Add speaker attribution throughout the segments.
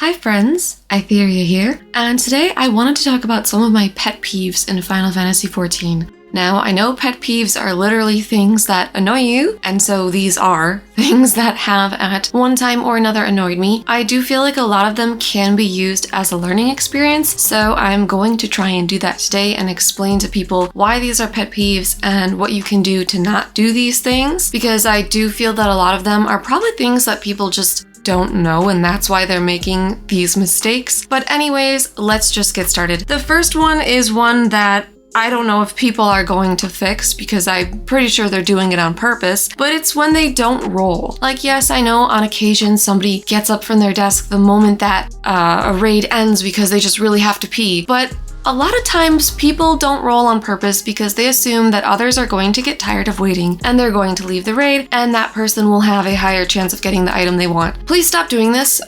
Speaker 1: Hi friends, Itheria here, and today I wanted to talk about some of my pet peeves in Final Fantasy XIV. Now, I know pet peeves are literally things that annoy you, and so these are things that have at one time or another annoyed me. I do feel like a lot of them can be used as a learning experience, so I'm going to try and do that today and explain to people why these are pet peeves and what you can do to not do these things, because I do feel that a lot of them are probably things that people just don't know, and that's why they're making these mistakes. But anyways, let's just get started. The first one is one that I don't know if people are going to fix because I'm pretty sure they're doing it on purpose, but it's when they don't roll. Like, yes, I know on occasion somebody gets up from their desk the moment that a raid ends because they just really have to pee, but a lot of times people don't roll on purpose because they assume that others are going to get tired of waiting and they're going to leave the raid, and that person will have a higher chance of getting the item they want. Please stop doing this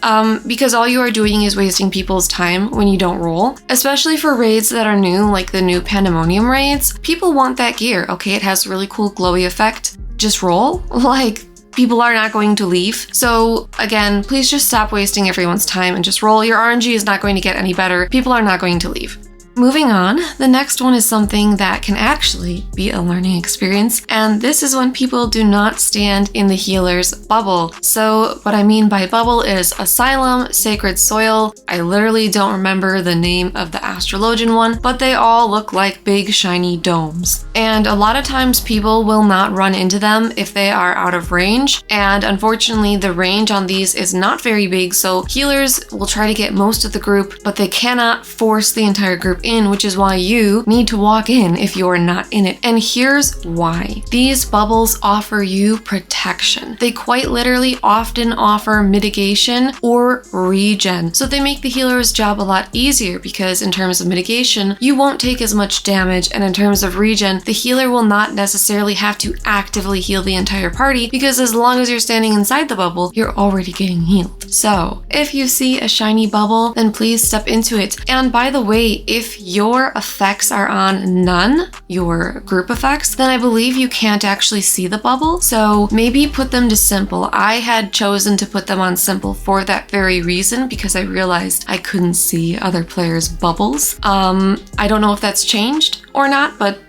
Speaker 1: because all you are doing is wasting people's time when you don't roll, especially for raids that are new, like the new Pandemonium raids. People want that gear, okay? It has really cool glowy effect. Just roll. Like, people are not going to leave. So again, please just stop wasting everyone's time and just roll. Your RNG is not going to get any better. People are not going to leave. Moving on, the next one is something that can actually be a learning experience, and this is when people do not stand in the healer's bubble. So what I mean by bubble is Asylum, Sacred Soil. I literally don't remember the name of the Astrologian one, but they all look like big shiny domes. And a lot of times people will not run into them if they are out of range, and unfortunately the range on these is not very big, so healers will try to get most of the group, but they cannot force the entire group in, which is why you need to walk in if you're not in it. And here's why. These bubbles offer you protection. They quite literally often offer mitigation or regen. So they make the healer's job a lot easier because in terms of mitigation, you won't take as much damage, and in terms of regen, the healer will not necessarily have to actively heal the entire party because as long as you're standing inside the bubble, you're already getting healed. So if you see a shiny bubble, then please step into it. And by the way, if your effects are on none, your group effects, then I believe you can't actually see the bubble. So maybe put them to simple. I had chosen to put them on simple for that very reason because I realized I couldn't see other players' bubbles. I don't know if that's changed or not, but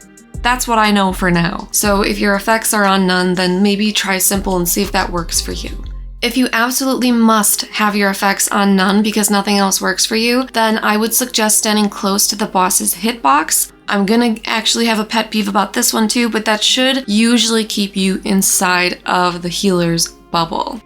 Speaker 1: that's what I know for now. So if your effects are on none, then maybe try simple and see if that works for you. If you absolutely must have your effects on none because nothing else works for you, then I would suggest standing close to the boss's hitbox. I'm gonna actually have a pet peeve about this one too, but that should usually keep you inside of the healer's bubble.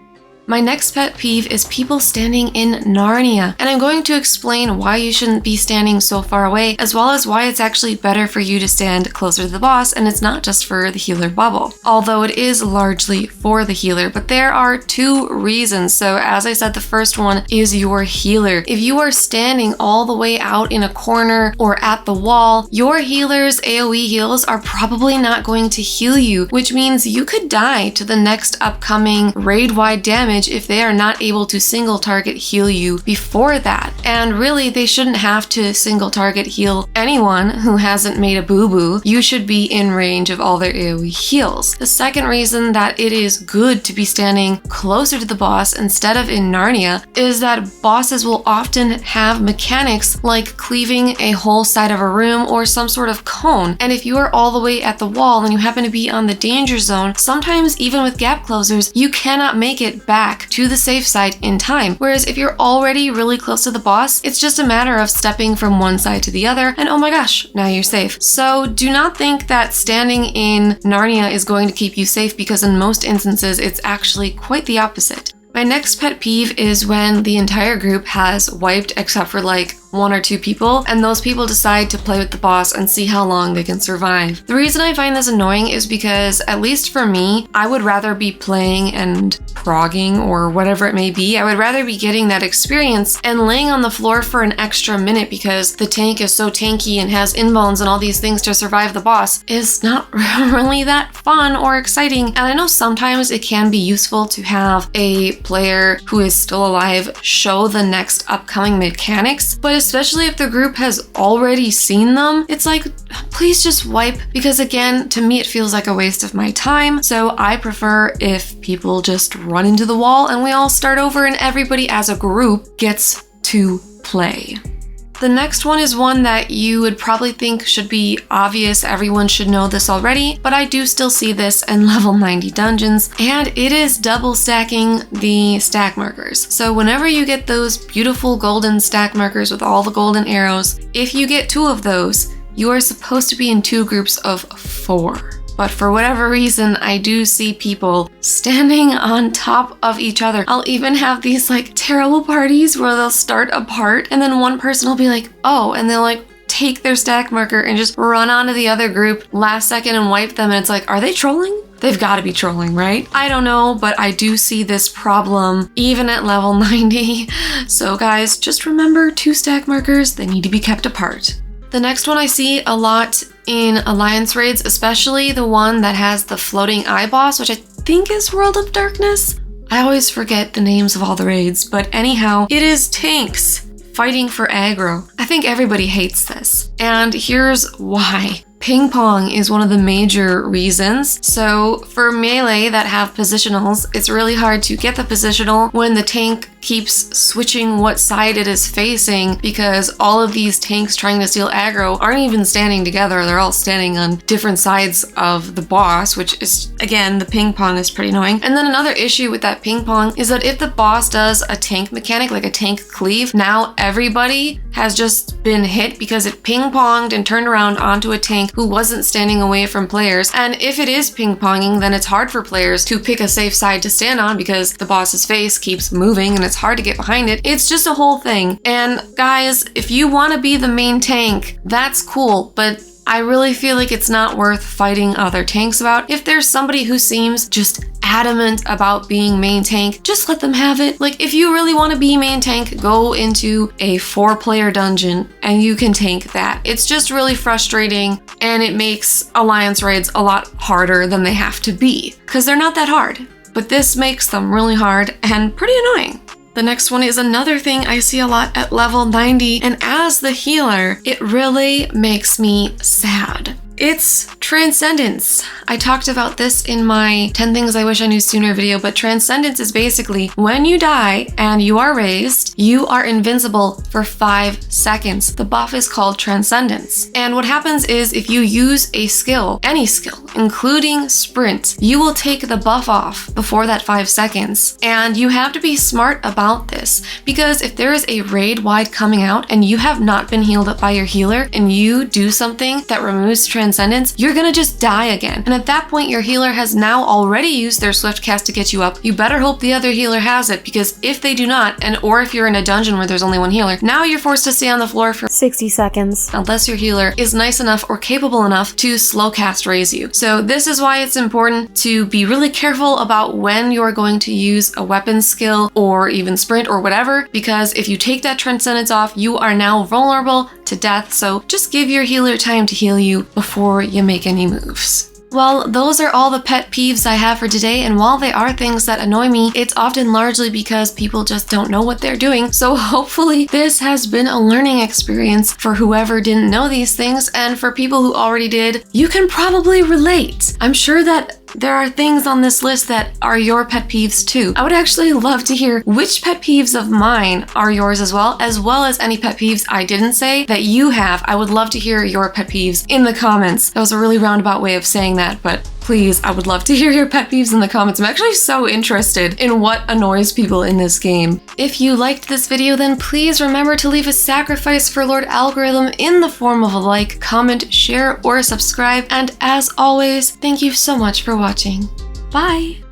Speaker 1: My next pet peeve is people standing in Narnia, and I'm going to explain why you shouldn't be standing so far away, as well as why it's actually better for you to stand closer to the boss, and it's not just for the healer bubble. Although it is largely for the healer, but there are two reasons. So as I said, the first one is your healer. If you are standing all the way out in a corner or at the wall, your healer's AoE heals are probably not going to heal you, which means you could die to the next upcoming raid-wide damage if they are not able to single target heal you before that. And really, they shouldn't have to single target heal anyone who hasn't made a boo-boo. You should be in range of all their AoE heals. The second reason that it is good to be standing closer to the boss instead of in Narnia is that bosses will often have mechanics like cleaving a whole side of a room or some sort of cone. And if you are all the way at the wall and you happen to be on the danger zone, sometimes even with gap closers, you cannot make it back to the safe side in time. Whereas if you're already really close to the boss, it's just a matter of stepping from one side to the other, and oh my gosh, now you're safe. So do not think that standing in Narnia is going to keep you safe, because in most instances, it's actually quite the opposite. My next pet peeve is when the entire group has wiped except for like one or two people, and those people decide to play with the boss and see how long they can survive. The reason I find this annoying is because, at least for me, I would rather be playing and progging or whatever it may be. I would rather be getting that experience and laying on the floor for an extra minute because the tank is so tanky and has inbounds and all these things to survive the boss is not really that fun or exciting. And I know sometimes it can be useful to have a player who is still alive show the next upcoming mechanics, but especially if the group has already seen them, it's like, please just wipe, because again, to me it feels like a waste of my time. So I prefer if people just run into the wall and we all start over and everybody as a group gets to play. The next one is one that you would probably think should be obvious, everyone should know this already, but I do still see this in level 90 dungeons, and it is double stacking the stack markers. So whenever you get those beautiful golden stack markers with all the golden arrows, if you get 2 of those, you are supposed to be in 2 groups of 4. But for whatever reason, I do see people standing on top of each other. I'll even have these like terrible parties where they'll start apart and then one person will be like, oh, and they'll like take their stack marker and just run onto the other group last second and wipe them. And it's like, are they trolling? They've got to be trolling, right? I don't know, but I do see this problem even at level 90. So guys, just remember 2 stack markers, they need to be kept apart. The next one I see a lot in Alliance raids, especially the one that has the floating eye boss, which I think is World of Darkness. I always forget the names of all the raids, but anyhow, it is tanks fighting for aggro. I think everybody hates this, and here's why. Ping pong is one of the major reasons. So for melee that have positionals, it's really hard to get the positional when the tank keeps switching what side it is facing, because all of these tanks trying to steal aggro aren't even standing together. They're all standing on different sides of the boss, which is, again, the ping pong is pretty annoying. And then another issue with that ping pong is that if the boss does a tank mechanic, like a tank cleave, now everybody has just been hit because it ping ponged and turned around onto a tank who wasn't standing away from players. And if it is ping ponging, then it's hard for players to pick a safe side to stand on because the boss's face keeps moving and it's hard to get behind it. It's just a whole thing. And guys, if you want to be the main tank, that's cool, but I really feel like it's not worth fighting other tanks about. If there's somebody who seems just adamant about being main tank, just let them have it. Like, if you really want to be main tank, go into a 4-player dungeon and you can tank that. It's just really frustrating, and it makes Alliance raids a lot harder than they have to be, because they're not that hard. But this makes them really hard and pretty annoying. The next one is another thing I see a lot at level 90, and as the healer, it really makes me sad. It's Transcendence. I talked about this in my 10 Things I Wish I Knew Sooner video, but Transcendence is basically when you die and you are raised, you are invincible for 5 seconds. The buff is called Transcendence. And what happens is if you use a skill, any skill, including sprint, you will take the buff off before that 5 seconds. And you have to be smart about this, because if there is a raid wide coming out and you have not been healed up by your healer and you do something that removes Transcendence, you're gonna just die again. And at that point, your healer has now already used their swift cast to get you up. You better hope the other healer has it, because if they do not, or if you're in a dungeon where there's only one healer, now you're forced to stay on the floor for 60 seconds, unless your healer is nice enough or capable enough to slow cast raise you. So this is why it's important to be really careful about when you're going to use a weapon skill or even sprint or whatever, because if you take that Transcendence off, you are now vulnerable to death. So just give your healer time to heal you before you make any moves. Well, those are all the pet peeves I have for today, and while they are things that annoy me, it's often largely because people just don't know what they're doing. So hopefully this has been a learning experience for whoever didn't know these things, and for people who already did, you can probably relate. I'm sure that there are things on this list that are your pet peeves too. I would actually love to hear which pet peeves of mine are yours as well as any pet peeves I didn't say that you have. I would love to hear your pet peeves in the comments. That was a really roundabout way of saying that, but please, I would love to hear your pet peeves in the comments. I'm actually so interested in what annoys people in this game. If you liked this video, then please remember to leave a sacrifice for Lord Algorithm in the form of a like, comment, share, or subscribe. And as always, thank you so much for watching. Bye!